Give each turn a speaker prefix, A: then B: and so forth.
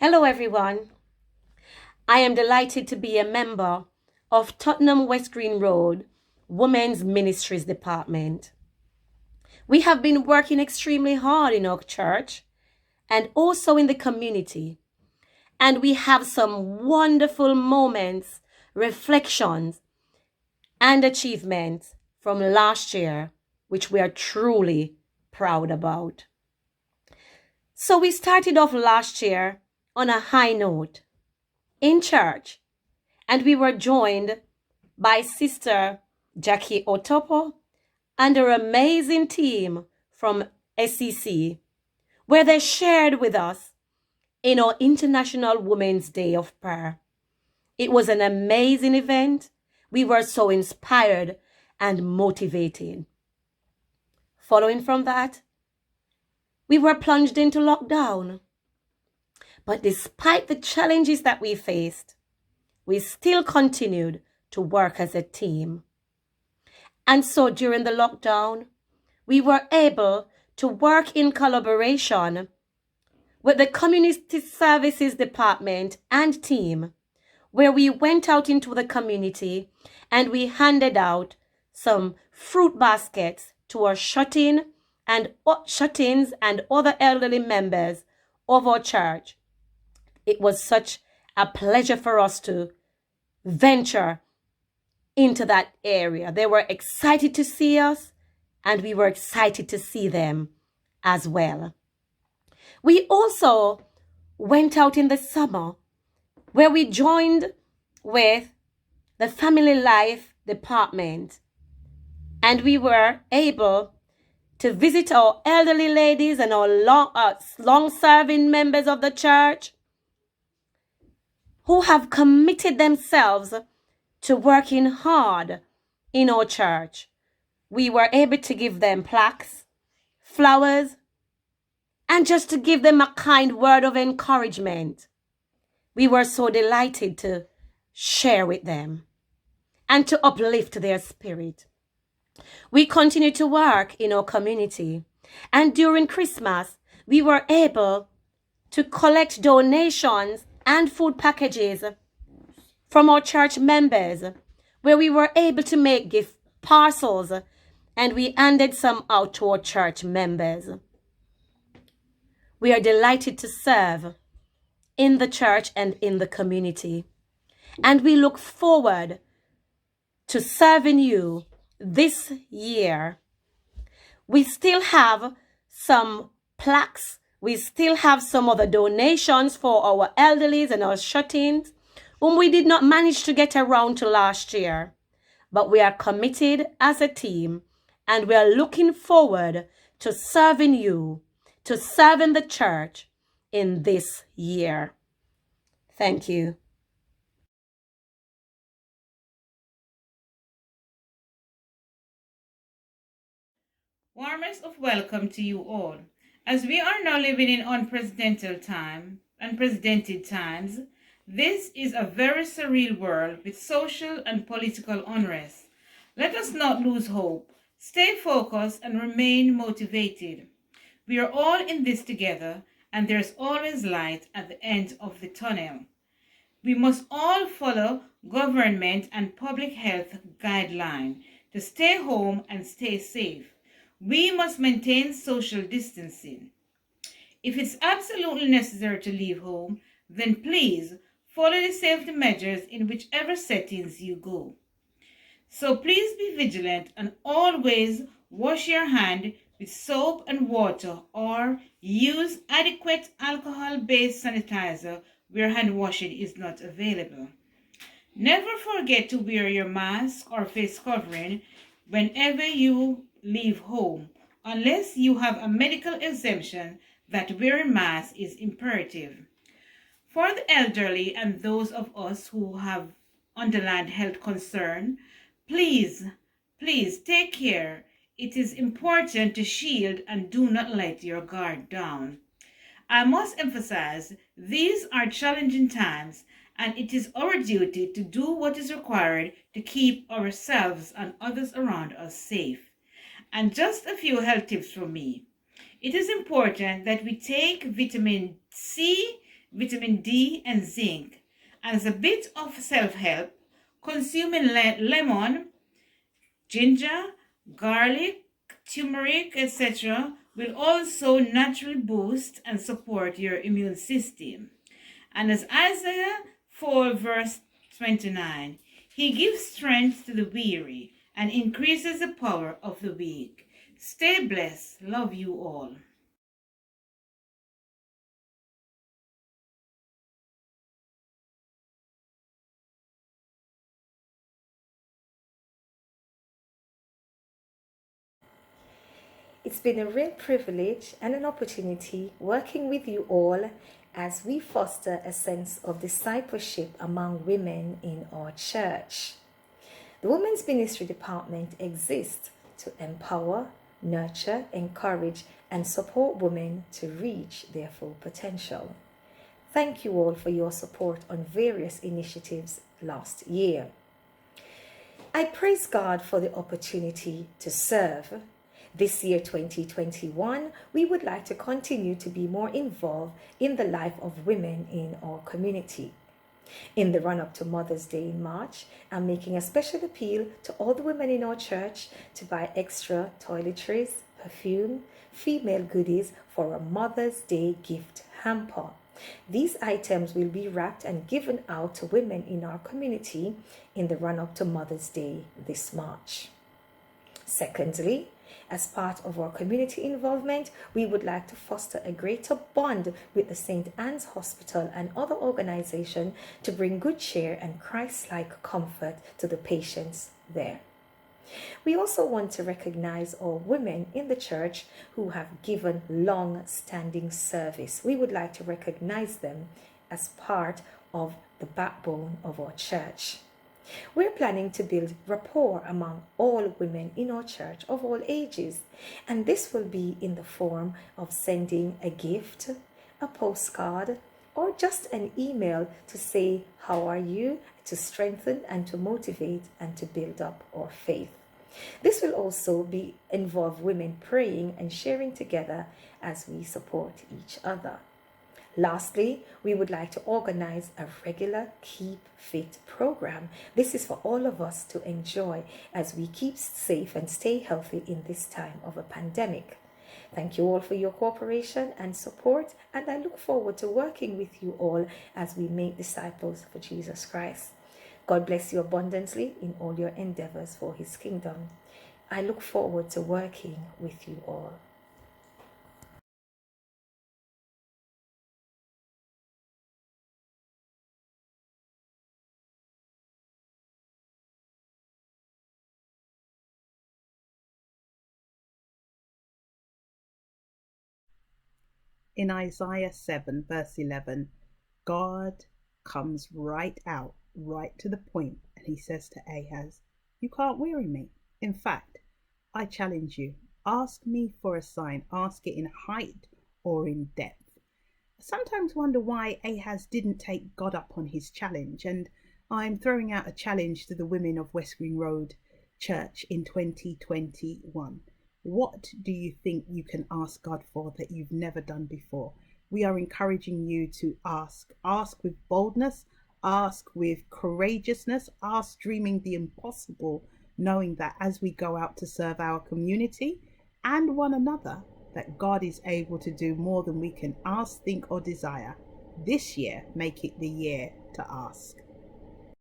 A: Hello, everyone. I am delighted to be a member of Tottenham West Green Road Women's Ministries Department. We have been working extremely hard in our church and also in the community, and we have some wonderful moments, reflections, and achievements from last year, which we are truly proud about. So we started off last year on a high note in church, and we were joined by Sister Jackie Otopo and her amazing team from SEC, where they shared with us in our International Women's Day of Prayer. It was an amazing event. We were so inspired and motivated. Following from that, we were plunged into lockdown. But despite the challenges that we faced, we still continued to work as a team. And so during the lockdown, we were able to work in collaboration with the Community Services Department and team, where we went out into the community and we handed out some fruit baskets to our shut-ins and other elderly members of our church. It was such a pleasure for us to venture into that area. They were excited to see us, and we were excited to see them as well. We also went out in the summer where we joined with the Family Life Department, and we were able to visit our elderly ladies and our long-serving members of the church who have committed themselves to working hard in our church. We were able to give them plaques, flowers, and just to give them a kind word of encouragement. We were so delighted to share with them and to uplift their spirit. We continue to work in our community, and during Christmas, we were able to collect donations and food packages from our church members, where we were able to make gift parcels, and we handed some out to our church members. We are delighted to serve in the church and in the community, and we look forward to serving you this year. We still have some plaques. We still have some other donations for our elderlies and our shut-ins whom we did not manage to get around to last year. But we are committed as a team, and we are looking forward to serving you, to serving the church in this year. Thank you.
B: Warmest of welcome to you all. As we are now living in unprecedented times, this is a very surreal world with social and political unrest. Let us not lose hope. Stay focused and remain motivated. We are all in this together, and there's always light at the end of the tunnel. We must all follow government and public health guidelines to stay home and stay safe. We must maintain social distancing. If it's absolutely necessary to leave home, then please follow the safety measures in whichever settings you go. So please be vigilant and always wash your hand with soap and water, or use adequate alcohol-based sanitizer where hand washing is not available. Never forget to wear your mask or face covering whenever you leave home, unless you have a medical exemption that wearing masks is imperative. For the elderly and those of us who have underlying health concern, please take care. It is important to shield and do not let your guard down. I must emphasize, these are challenging times, and it is our duty to do what is required to keep ourselves and others around us safe. And just a few health tips from me. It is important that we take vitamin C, vitamin D, and zinc. And as a bit of self-help, consuming lemon, ginger, garlic, turmeric, etc. will also naturally boost and support your immune system. And as Isaiah 4 verse 29, he gives strength to the weary and increases the power of the weak. Stay blessed. Love you all.
C: It's been a real privilege and an opportunity working with you all as we foster a sense of discipleship among women in our church. The Women's Ministry Department exists to empower, nurture, encourage, and support women to reach their full potential. Thank you all for your support on various initiatives last year. I praise God for the opportunity to serve. This year, 2021, we would like to continue to be more involved in the life of women in our community. In the run-up to Mother's Day in March, I'm making a special appeal to all the women in our church to buy extra toiletries, perfume, female goodies for a Mother's Day gift hamper. These items will be wrapped and given out to women in our community in the run-up to Mother's Day this March. Secondly, as part of our community involvement, we would like to foster a greater bond with the St. Anne's Hospital and other organizations to bring good cheer and Christ-like comfort to the patients there. We also want to recognize our women in the church who have given long-standing service. We would like to recognize them as part of the backbone of our church. We're planning to build rapport among all women in our church of all ages, and this will be in the form of sending a gift, a postcard, or just an email to say, how are you, to strengthen and to motivate and to build up our faith. This will also involve women praying and sharing together as we support each other. Lastly, we would like to organize a regular Keep Fit program. This is for all of us to enjoy as we keep safe and stay healthy in this time of a pandemic. Thank you all for your cooperation and support, and I look forward to working with you all as we make disciples for Jesus Christ. God bless you abundantly in all your endeavors for His kingdom. I look forward to working with you all.
D: In Isaiah 7 verse 11, God comes right out, right to the point, and he says to Ahaz, you can't weary me. In fact, I challenge you. Ask me for a sign. Ask it in height or in depth. I sometimes wonder why Ahaz didn't take God up on his challenge, and I'm throwing out a challenge to the women of West Green Road Church in 2021. What do you think you can ask God for that you've never done before? We are encouraging you to ask. Ask with boldness, ask with courageousness, ask dreaming the impossible, knowing that as we go out to serve our community and one another, that God is able to do more than we can ask, think, or desire. This year, make it the year to ask.